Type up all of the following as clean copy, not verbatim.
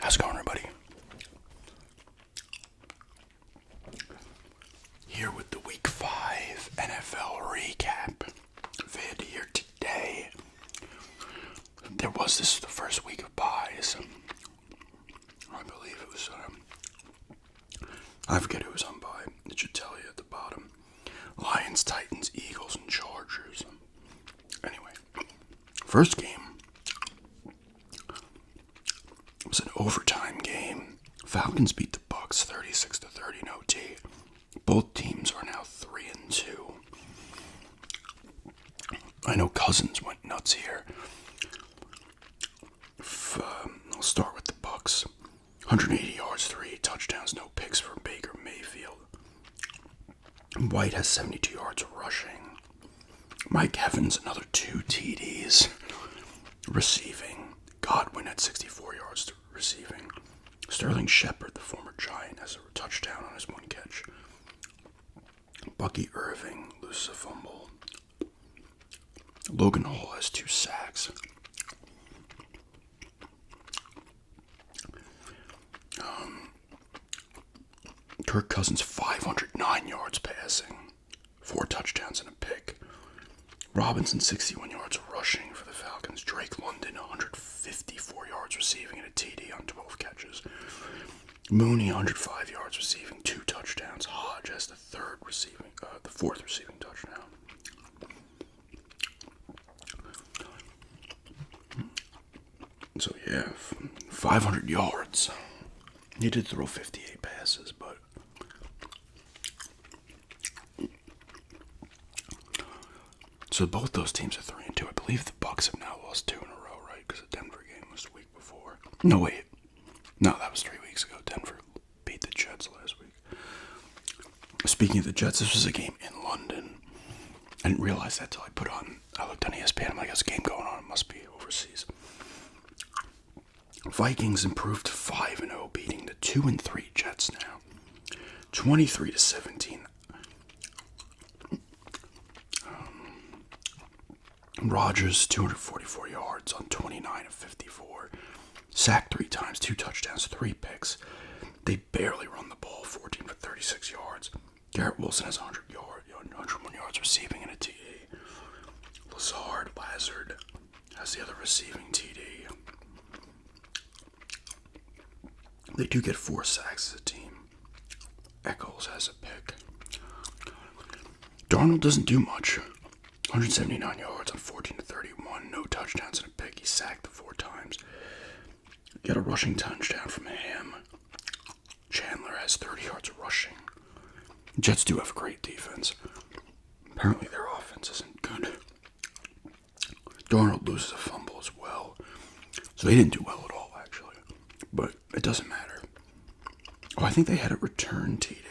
How's it going, everybody? Here with the Week 5 NFL recap vid here today. There was the first week of buys. I believe it was, I forget who was on buy. It should tell you at the bottom. Lions, Titans, Eagles, and Chargers. Anyway, first game was an overtime game. Falcons beat the Bucks 36-30 in OT. Both teams are now 3-2. I know Cousins went nuts here. I'll start with the Bucks. 180 yards, 3 touchdowns, no picks for Baker Mayfield. White has 72 yards rushing. Mike Evans, another 2 TDs receiving. Godwin had 64 yards receiving. Sterling Shepard, the former Giant, has a touchdown on his one catch. Bucky Irving loses a fumble. Logan Hall has 2 sacks. Kirk Cousins, 509 yards passing, 4 touchdowns and a pick. Robinson, 61 yards rushing for the Falcons. Drake London, 154 yards receiving and a TD on 12 catches. Mooney, 105 yards receiving, 2 touchdowns. Hodge has the 4th receiving touchdown. So yeah, 500 yards. He did throw 58 passes, but so both those teams are 3-2. I believe the Bucks have now lost 2 in a row, right? Because the Denver game was the week before. No, wait. No, that was 3 weeks ago. Denver beat the Jets last week. Speaking of the Jets, this was a game in London. I didn't realize that till I looked on ESPN. I'm like, there's a game going on. It must be overseas. Vikings improved to 5-0, beating the 2-3 Jets now. 23-17. Rodgers, 244 yards on 29 of 54. Sacked 3 times, 2 touchdowns, 3 picks. They barely run the ball, 14 for 36 yards. Garrett Wilson has 101 yards receiving and a TD. Lazard has the other receiving TD. They do get 4 sacks as a team. Echols has a pick. Darnold doesn't do much. 179 yards on 14-31, no touchdowns and a pick. He sacked 4 times. Got a rushing touchdown from Ham. Chandler has 30 yards rushing. Jets do have a great defense. Apparently their offense isn't good. Darnold loses a fumble as well. So they didn't do well at all, actually. But it doesn't matter. Oh, I think they had a return TD.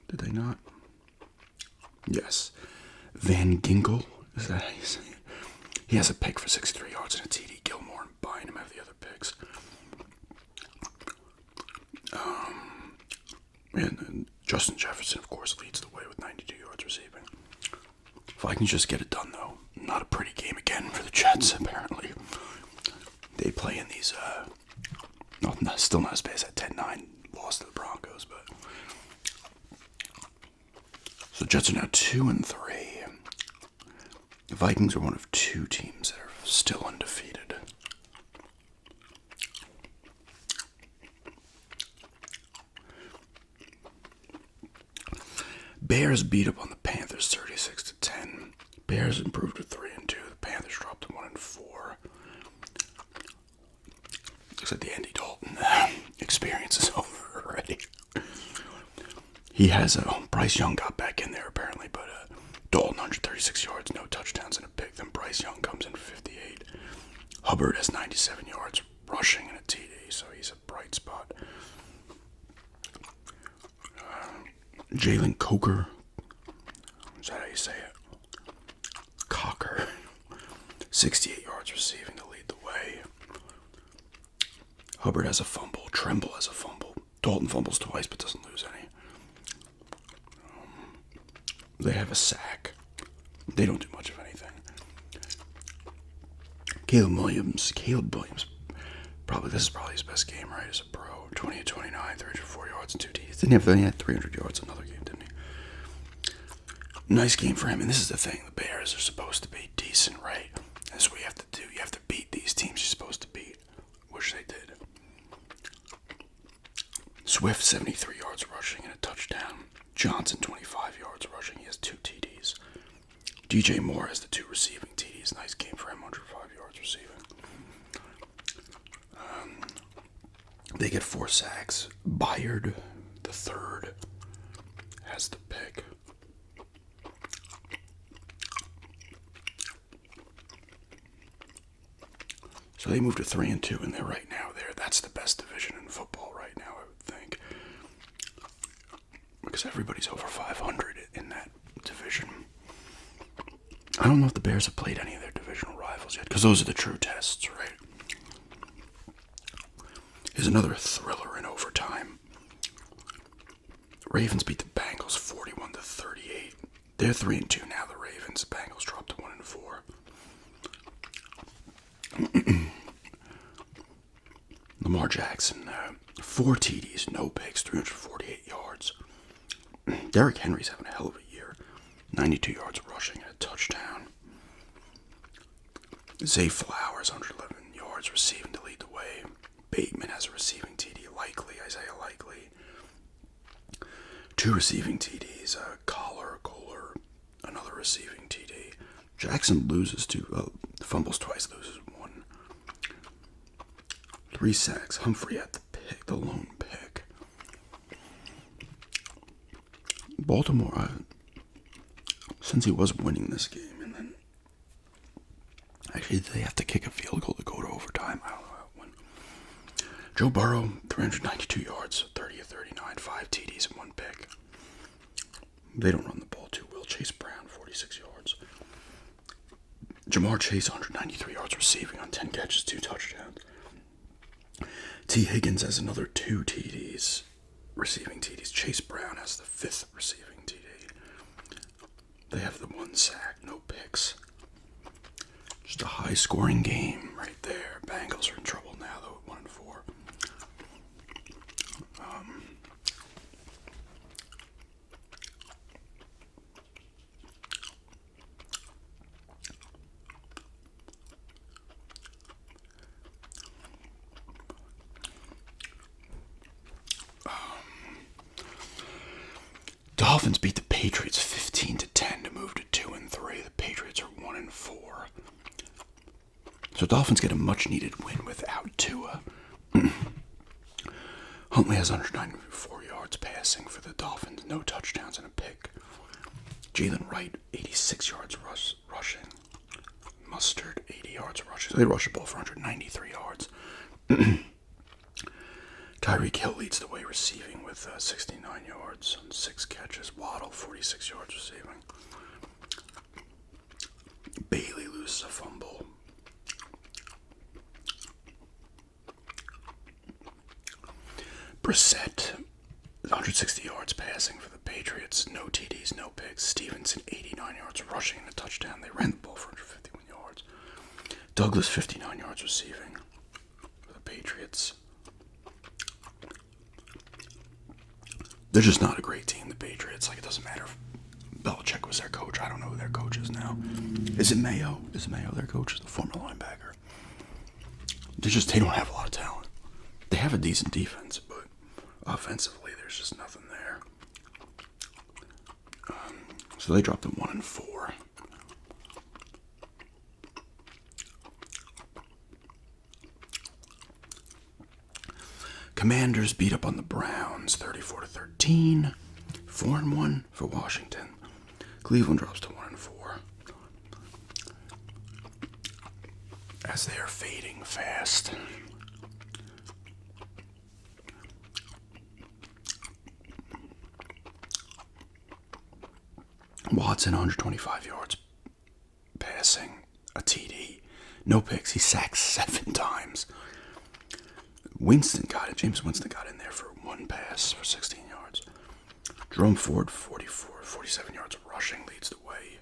Did they not? Yes. Van Ginkel, is that how you say it? He has a pick for 63 yards and a TD. Gilmore and Bynum have the other picks. And Justin Jefferson, of course, leads the way with 92 yards receiving. Vikings just get it done, though. Not a pretty game again for the Jets, apparently. They play in these, still not as bad as that 10-9 loss to the Broncos, but so the Jets are now 2-3. The Vikings are one of 2 teams that are still undefeated. Bears beat up on the Panthers 36-10. Bears improved to 3-2. The Panthers dropped to 1-4. Looks like the Andy Dalton experience is over already. He has Bryce Young got back in there apparently, but Dalton 136 yards, no touchdowns and a pick. Then Bryce Young comes in for 58. Hubbard has 97 yards rushing and a TD, so he's a bright spot. Jalen Coker, is that how you say it? Cocker, 68 yards receiving to lead the way. Hubbard has a fumble. Tremble has a fumble. Dalton fumbles twice but doesn't lose any. They have a sack. They don't do much of anything. Caleb Williams, this is probably his best game, right, as a pro. 20-29, 304 yards and 2 TDs. He had 300 yards another game, didn't he? Nice game for him, and this is the thing. The Bears are supposed to be decent, right? That's what you have to do. You have to beat these teams you're supposed to beat. Wish they did. Swift, 73 yards rushing and a touchdown. Johnson, 25 yards rushing. He has 2 TDs. DJ Moore has the 2 receiving TDs. Nice game for him, 105 yards receiving. They get 4 sacks. Byard, the third, has the pick. So they moved to 3-2, and they're right now there. That's the best division in football right now, I would think, because everybody's over 500 in that division. I don't know if the Bears have played any of their divisional rivals yet, because those are the true tests, right? Here's another thriller in overtime. Ravens beat the Bengals 41-38. They're 3-2 now. The Ravens. The Bengals dropped to 1-4. Lamar Jackson, 4 TDs, no picks, 348 yards. Derrick Henry's having a hell of a year. 92 yards rushing and a touchdown. Zay Flowers, 111 yards receiving to lead the way. Bateman has a receiving TD. Isaiah Likely. 2 receiving TDs. Kohler, another receiving TD. Jackson loses 2, fumbles twice, loses 1. 3 sacks. Humphrey at the lone pick. Baltimore, since he was winning this game, and then actually they have to kick a field goal to go to overtime. I don't know how to win. Joe Burrow, 392 yards, 30-39, 5 TDs and 1 pick. They don't run the ball too well. Chase Brown, 46 yards. Jamar Chase, 193 yards receiving on 10 catches, 2 touchdowns. T. Higgins has another 2 TDs, receiving TDs. Chase Brown has the 5th receiving TD. They have the 1 sack, no picks. Just a high-scoring game right there. Bengals are in trouble now, though, at 1-4. Dolphins beat the Patriots 15-10 to move to 2-3. The Patriots are 1-4. So Dolphins get a much-needed win without Tua. Huntley has 194 yards passing for the Dolphins, no touchdowns and a pick. Jalen Wright, 86 yards rushing. Mustard, 80 yards rushing. So they rush the ball for 193 yards. Tyreek Hill leads the way receiving with 69 yards on 6 catches. Waddle, 46 yards receiving. Bailey loses a fumble. Brissett, 160 yards passing for the Patriots. No TDs, no picks. Stevenson, 89 yards rushing and a touchdown. They ran the ball for 151 yards. Douglas, 59 yards receiving for the Patriots. They're just not a great team, the Patriots. Like, it doesn't matter if Belichick was their coach. I don't know who their coach is now. Is it Mayo? Is Mayo their coach? Is the former linebacker? They don't have a lot of talent. They have a decent defense, but offensively, there's just nothing there. So they dropped them 1-4. Commanders beat up on the Browns 34-13. 4-1 for Washington. Cleveland drops to 1-4. As they are fading fast. Watson, 125 yards passing, a TD, no picks. He sacked 7 times. James Winston got in there for 1 pass for 16 yards. Jerome Ford, 47 yards rushing, leads the way.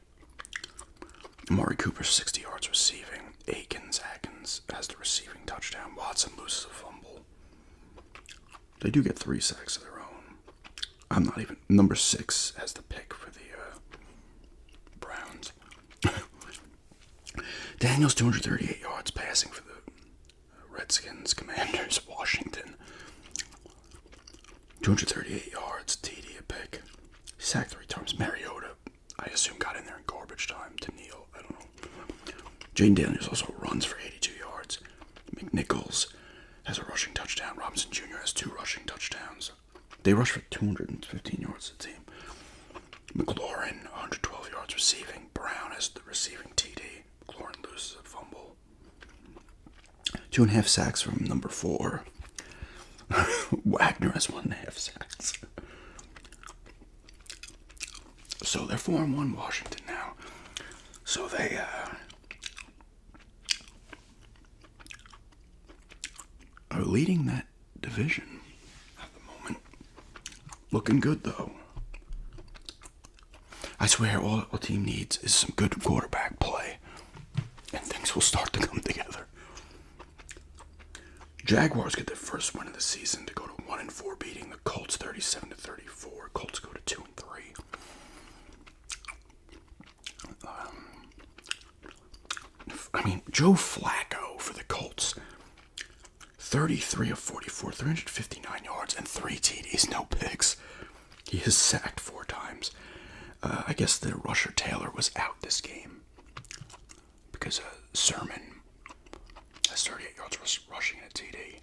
Amari Cooper, 60 yards receiving. Akins They do get 3 sacks of their own. I'm not even. Number 6 has the pick for the Browns. Daniels 238 yards passing for the Redskins. Commanders, Washington. 238 yards, TD a pick. Sacked 3 times. Mariota, I assume, got in there in garbage time to kneel. I don't know. Jane Daniels also runs for 82 yards. McNichols has a rushing touchdown. Robinson Jr. has 2 rushing touchdowns. They rush for 215 yards as a team. McLaurin, 112 yards receiving. Brown has the receiving TD. McLaurin loses a fumble. 2.5 sacks from number 4. Wagner has 1.5 sacks. So they're 4-1 Washington now. So they are leading that division at the moment. Looking good though. I swear all a team needs is some good quarterback play, and things will start to come together. Jaguars get their first win of the season to go to 1-4, beating the Colts 37-34. Colts go to 2-3. I mean, Joe Flacco for the Colts, 33 of 44, 359 yards and 3 TDs, no picks. He is sacked 4 times. I guess the rusher Taylor was out this game because Sermon has 38 yards rushing and a TD.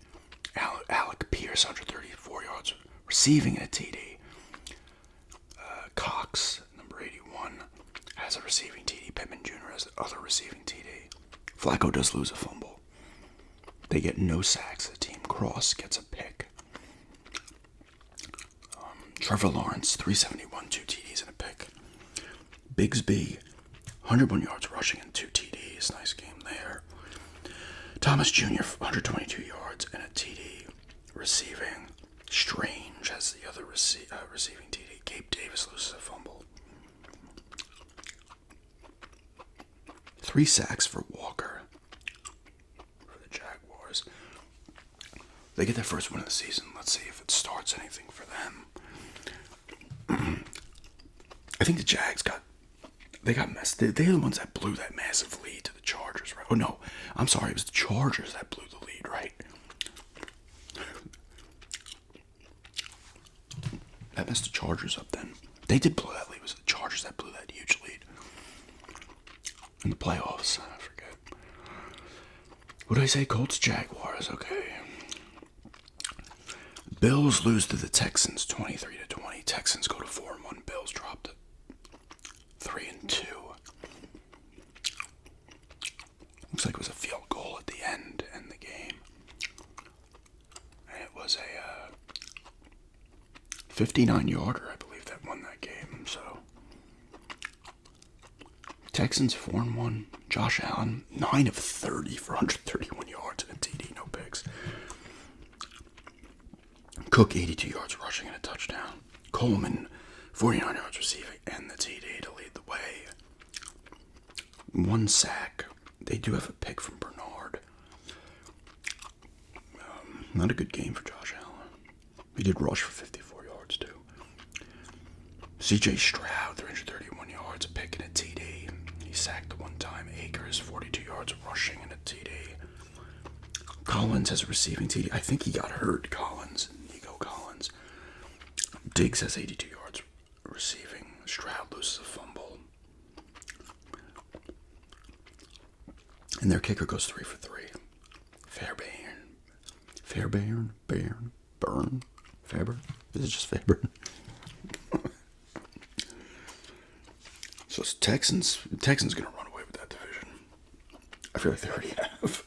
Alec Pierce, 134 yards receiving and a TD. Cox, number 81, has a receiving TD. Pittman Jr. has the other receiving TD. Flacco does lose a fumble. They get no sacks. The team. Cross gets a pick. Trevor Lawrence, 371, 2 TDs and a pick. Bigsby, 101 yards rushing and 2 TDs. Nice game there. Thomas Jr., 122 yards and a TD receiving. Strange has the other receiving TD. Gabe Davis loses a fumble. 3 sacks for Walker for the Jaguars. They get their first win of the season. Let's see if it starts anything for them. I think the Jags got messed. They're the ones that blew that massive lead to the Chargers, right? Oh no, I'm sorry, it was the Chargers that blew the lead, right? That messed the Chargers up then. They did blow that lead. It was the Chargers that blew that huge lead in the playoffs. I forget. What did I say? Colts, Jaguars. Okay. Bills lose to the Texans 23-20. Texans go to 4-1. Bills dropped to 3-2. Looks like it was a field goal at the end in the game. And it was a 59-yarder, I believe, that won that game. So Texans 4-1. Josh Allen, 9 of 30 for 131 yards and a TD, no picks. Cook, 82 yards rushing and a touchdown. Coleman, 49 yards receiving and the TD to lead the way. 1 sack. They do have a pick from Bernard. Not a good game for Josh Allen. He did rush for 54 yards too. CJ Stroud, 331 yards, a pick and a TD. He sacked the 1 time. Akers, 42 yards rushing and a TD. Collins has a receiving TD. I think he got hurt, Collins. Diggs has 82 yards receiving. Stroud loses a fumble. And their kicker goes 3 for 3. Fairbairn? Faber? Is it just Faber? So it's Texans going to run away with that division. I feel like they already have.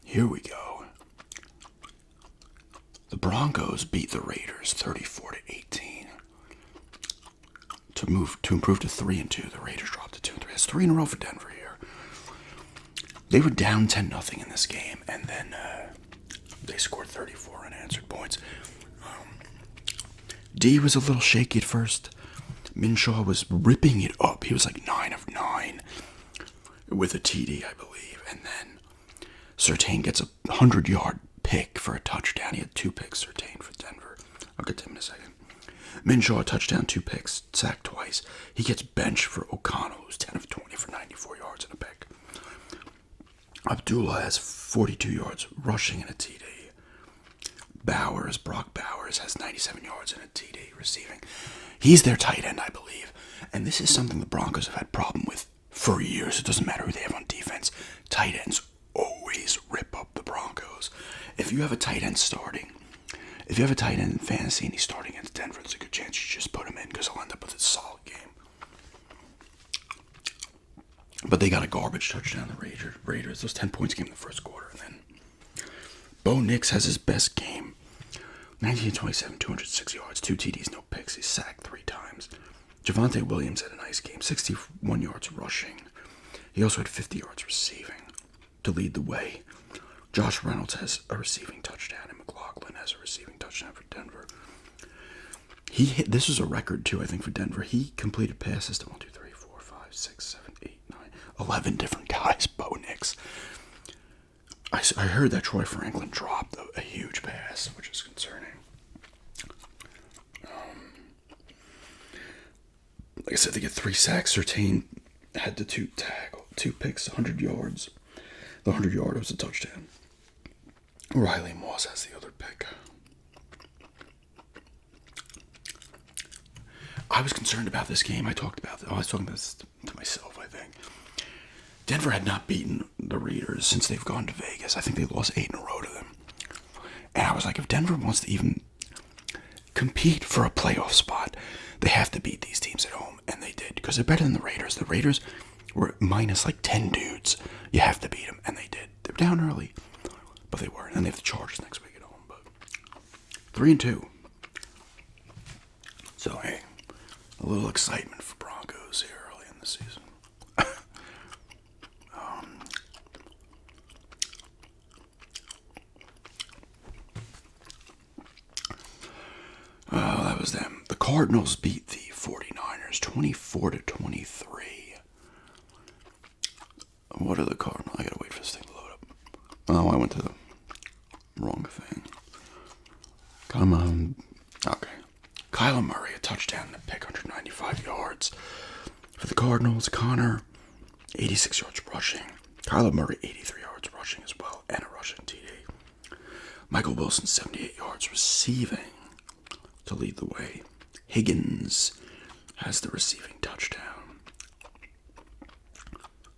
Here we go. The Broncos beat the Raiders 34-18 to improve to 3-2. The Raiders dropped to 2-3. That's 3 in a row for Denver here. They were down 10-0 in this game, and then they scored 34 unanswered points. D was a little shaky at first. Minshaw was ripping it up. He was like 9 of 9. with a TD, I believe. And then Surtain gets a 100-yard pick for a touchdown. He had 2 picks, Surtain, for Denver. I'll get to him in a second. Minshew, a touchdown, 2 picks, sacked twice. He gets benched for O'Connell, who's 10 of 20 for 94 yards and a pick. Abdullah has 42 yards rushing and a TD. Brock Bowers, has 97 yards and a TD receiving. He's their tight end, I believe. And this is something the Broncos have had problem with for years. It doesn't matter who they have on defense. Tight ends always rip up the Broncos. If you have a tight end in fantasy and he's starting against Denver, there's a good chance you just put him in because he'll end up with a solid game. But they got a garbage touchdown, the Raiders. Those 10 points came in the first quarter. And then Bo Nix has his best game. 19-27, 206 yards, 2 TDs, no picks. He's sacked 3 times. Javonte Williams had a nice game, 61 yards rushing. He also had 50 yards receiving to lead the way. Josh Reynolds has a receiving touchdown, and McLaughlin has a receiving touchdown for Denver. This was a record, too, I think, for Denver. He completed passes to 11 different guys. Bo Nix. I heard that Troy Franklin dropped a huge pass, which is concerning. Like I said, they get 3 sacks. Surtain had the 2 picks, 100 yards. The 100-yard was a touchdown. Riley Moss has the other pick. I was concerned about this game. I was talking about this to myself, I think. Denver had not beaten the Raiders since they've gone to Vegas. I think they lost 8 in a row to them. And I was like, if Denver wants to even compete for a playoff spot, they have to beat these teams at home. And they did, because they're better than the Raiders. The Raiders were minus like 10 dudes. You have to beat them, and they did. They're down early, but they weren't. And they have the Chargers next week at home. But 3-2. So, hey, a little excitement for Broncos here early in the season. That was them. The Cardinals beat the 49ers 24-23. What are the Cardinals? I gotta wait for this thing to load up. Oh, I went to the wrong thing. Come on. Okay. Kyler Murray, a touchdown and a pick, 195 yards. For the Cardinals, Connor, 86 yards rushing. Kyler Murray, 83 yards rushing as well, and a rushing TD. Michael Wilson, 78 yards receiving to lead the way. Higgins has the receiving touchdown.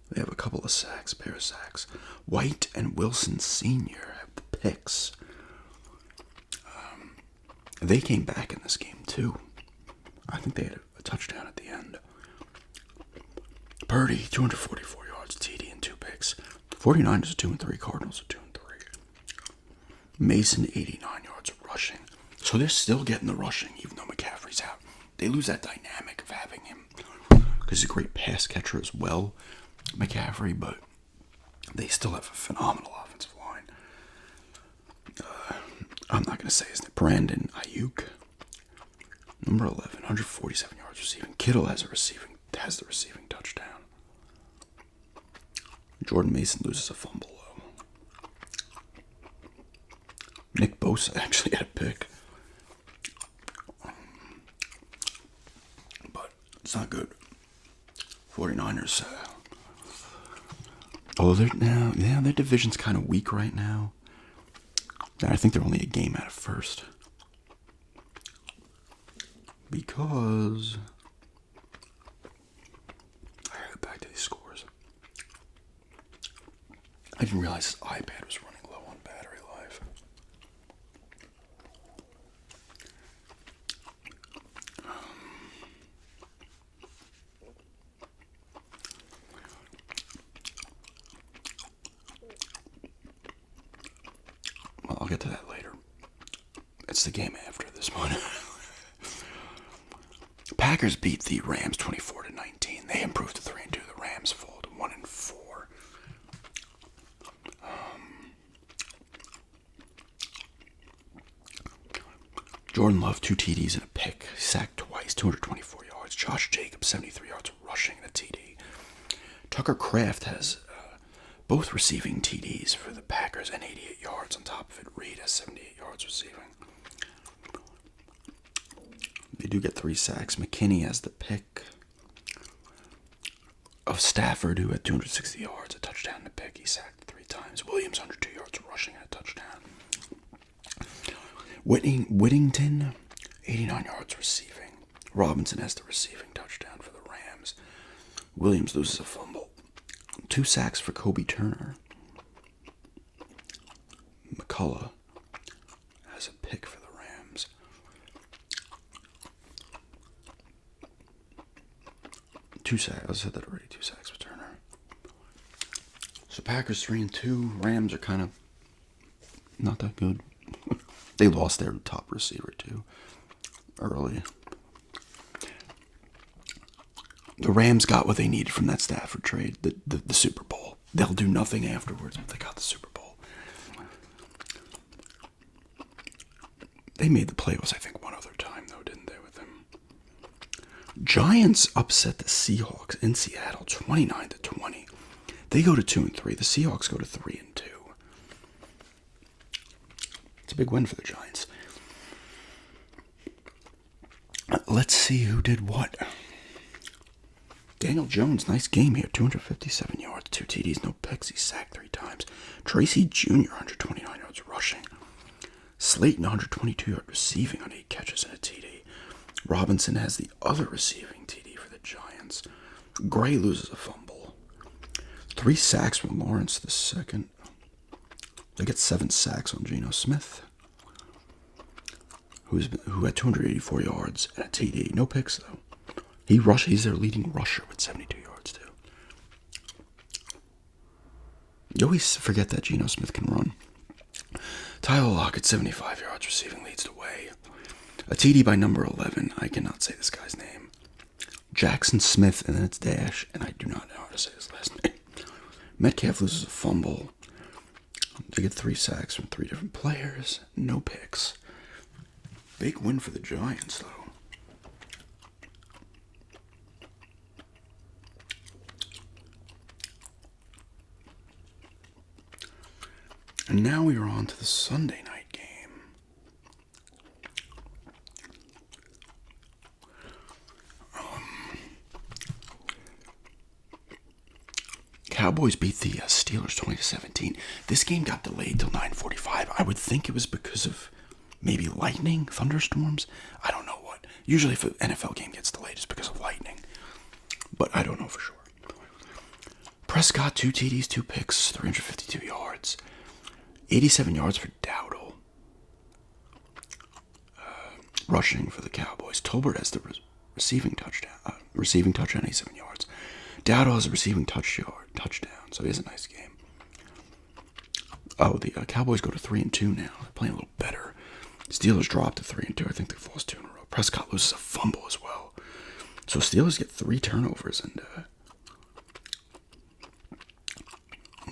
They have a couple of sacks, pair of sacks. White and Wilson Sr. have the picks. They came back in this game, too. I think they had a touchdown at the end. Purdy, 244 yards, TD, and 2 picks. 49ers are 2-3, Cardinals are 2-3. Mason, 89 yards rushing. So they're still getting the rushing, even though McCaffrey's out. They lose that dynamic of having him, because he's a great pass catcher as well, McCaffrey, but they still have a phenomenal offensive line. I'm not going to say his name. Brandon Ayuk, number 11, 147 yards receiving. Kittle has the receiving touchdown. Jordan Mason loses a fumble, though. Nick Bosa actually had a pick. But it's not good. 49ers, their division's kind of weak right now. I think they're only a game out of first. Because I gotta get back to these scores. I didn't realize this iPad was running low on battery life. Well, I'll get to that later. It's the game after this one. Packers beat the Rams 24-19. They improved to 3-2. The Rams fall to 1-4. Jordan Love, 2 TDs and a pick. Sacked twice, 224 yards. Josh Jacobs, 73 yards rushing and a TD. Tucker Kraft has both receiving TDs for the Packers and 88 yards. On top of it, Reed has 78 yards receiving. They do get 3 sacks. McKinney has the pick of Stafford, who had 260 yards, a touchdown and a pick. He sacked 3 times. Williams, 102 yards rushing and a touchdown. Whittington, 89 yards receiving. Robinson has the receiving touchdown for the Rams. Williams loses a fumble. 2 sacks for Kobe Turner. McCullough has a pick for the Rams. Two sacks. I said that already. 2 sacks for Turner. So Packers 3-2. Rams are kind of not that good. They lost their top receiver too early. The Rams got what they needed from that Stafford trade, the Super Bowl. They'll do nothing afterwards, but they got the Super Bowl. They made the playoffs, I think, one other time, though, didn't they, with him? Giants upset the Seahawks in Seattle, 29-20. They go to 2-3. The Seahawks go to 3-2. It's a big win for the Giants. Let's see who did what. Daniel Jones, nice game here. 257 yards, 2 TDs, no picks. He sacked 3 times. Tracy Jr., 129 yards rushing. Slayton, 122 yards receiving on 8 catches and a TD. Robinson has the other receiving TD for the Giants. Gray loses a fumble. 3 sacks from Lawrence the second. They get 7 sacks on Geno Smith, who had 284 yards and a TD. No picks, though. He's their leading rusher with 72 yards, too. You always forget that Geno Smith can run. Tyler Lockett, 75 yards receiving, leads the way. A TD by number 11. I cannot say this guy's name. Jackson Smith, and then it's Dash, and I do not know how to say his last name. Metcalf loses a fumble. They get 3 sacks from 3 different players. No picks. Big win for the Giants, though. And now we are on to the Sunday night game. Cowboys beat the Steelers 20-17. This game got delayed till 9:45. I would think it was because of maybe lightning, thunderstorms. I don't know what. Usually if an NFL game gets delayed, it's because of lightning. But I don't know for sure. Prescott, 2 TDs, 2 picks, 352 yards. 87 yards for Dowdle. Rushing for the Cowboys. Tolbert has the receiving touchdown, 87 yards. Dowdle has a receiving touchdown, so he has a nice game. Oh, the Cowboys go to 3-2 now. They're playing a little better. Steelers dropped to 3-2. I think they've lost 2 in a row. Prescott loses a fumble as well. So Steelers get 3 turnovers and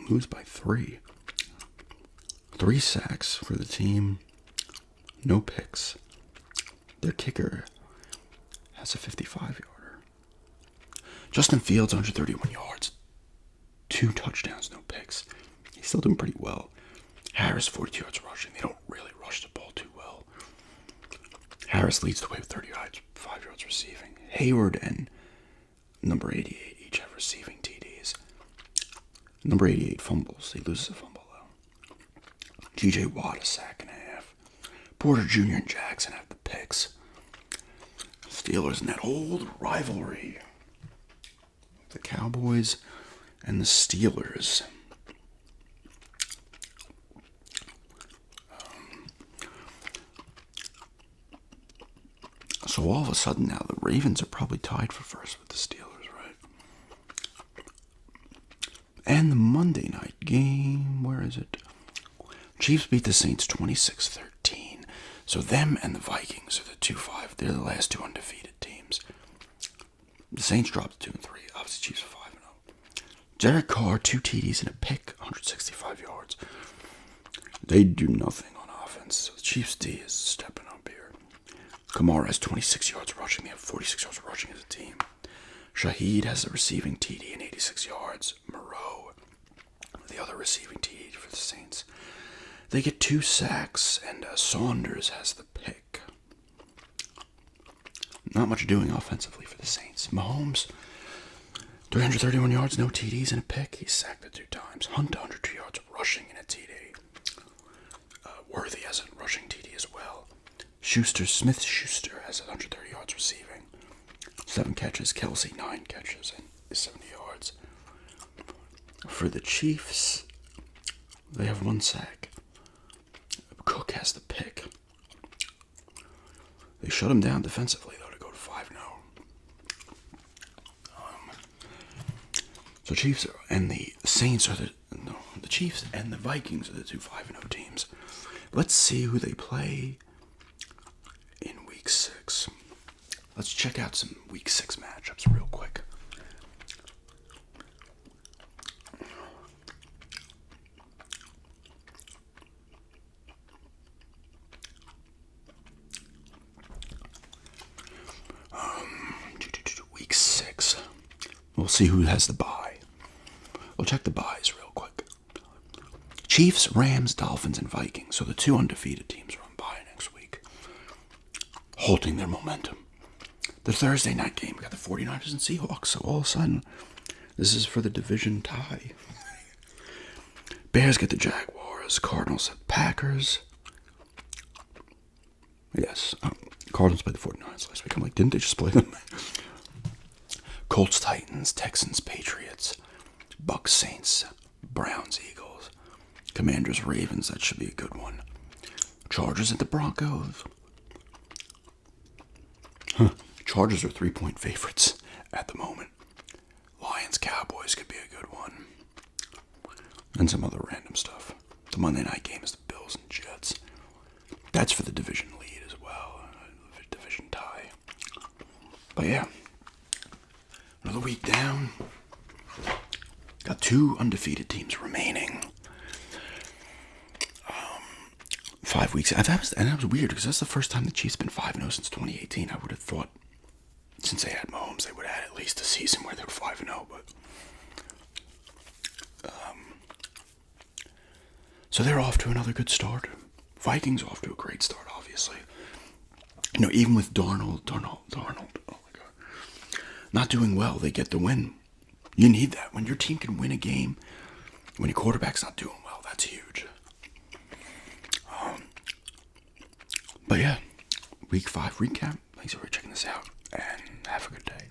lose by 3. 3 sacks for the team. No picks. Their kicker has a 55-yarder. Justin Fields, 131 yards. 2 touchdowns, no picks. He's still doing pretty well. Harris, 42 yards rushing. They don't really rush the ball too well. Harris leads the way with 30 yards, 5 yards receiving. Hayward and number 88 each have receiving TDs. Number 88 fumbles. He loses a fumble, though. G.J. Watt, a sack and a half. Porter Jr. and Jackson have the picks. Steelers in that old rivalry. The Cowboys and the Steelers. So all of a sudden now the Ravens are probably tied for first with the Steelers, right? And the Monday night game, where is it? Chiefs beat the Saints 26-13. So them and the Vikings are the 2-5. They're the last 2 undefeated teams. The Saints dropped to 2-3. Obviously, Chiefs are 5-0. Derek Carr, 2 TDs and a pick, 165 yards. They do nothing on offense. So the Chiefs D is stepping up here. Kamara has 26 yards rushing. They have 46 yards rushing as a team. Shaheed has the receiving TD and 86 yards. Moreau, the other receiving TD for the Saints. They get 2 sacks, and Saunders has the pick. Not much doing offensively for the Saints. Mahomes, 331 yards, no TDs, and a pick. He's sacked it 2 times. Hunt, 102 yards rushing and a TD. Worthy has a rushing TD as well. Smith-Schuster has 130 yards receiving. 7 catches. Kelsey, 9 catches and 70 yards. For the Chiefs, they have 1 sack. Cook has the pick. They shut him down defensively, though, to go to 5-0. So Chiefs and the Saints are the Chiefs and the Vikings are the 2 5-0 teams. Let's see who they play in Week 6. Let's check out some Week 6 matchups real quick. Week 6. We'll see who has the bye. We'll check the byes real quick. Chiefs, Rams, Dolphins, and Vikings. So the 2 undefeated teams are on bye next week, halting their momentum. The Thursday night game, we got the 49ers and Seahawks. So all of a sudden, this is for the division tie. Bears get the Jaguars. Cardinals at Packers. Yes, Cardinals played the 49ers last week. I'm like, didn't they just play them? Colts, Titans, Texans, Patriots, Bucks, Saints, Browns, Eagles, Commanders, Ravens. That should be a good one. Chargers at the Broncos. Chargers are 3-point favorites at the moment. Lions, Cowboys could be a good one. And some other random stuff. The Monday night game is the Bills and Jets. That's for the division lead as well. Division tie. But yeah. Another week down. Got 2 undefeated teams remaining. 5 weeks. And that was weird because that's the first time the Chiefs been 5-0 since 2018. I would have thought, since they had Mahomes, they would have had at least a season where they were 5-0. But so they're off to another good start. Vikings off to a great start, obviously. Even with Darnold, oh my God, not doing well, they get the win. You need that. When your team can win a game, when your quarterback's not doing well, that's huge. But yeah, Week 5 recap. Thanks for checking this out, and have a good day.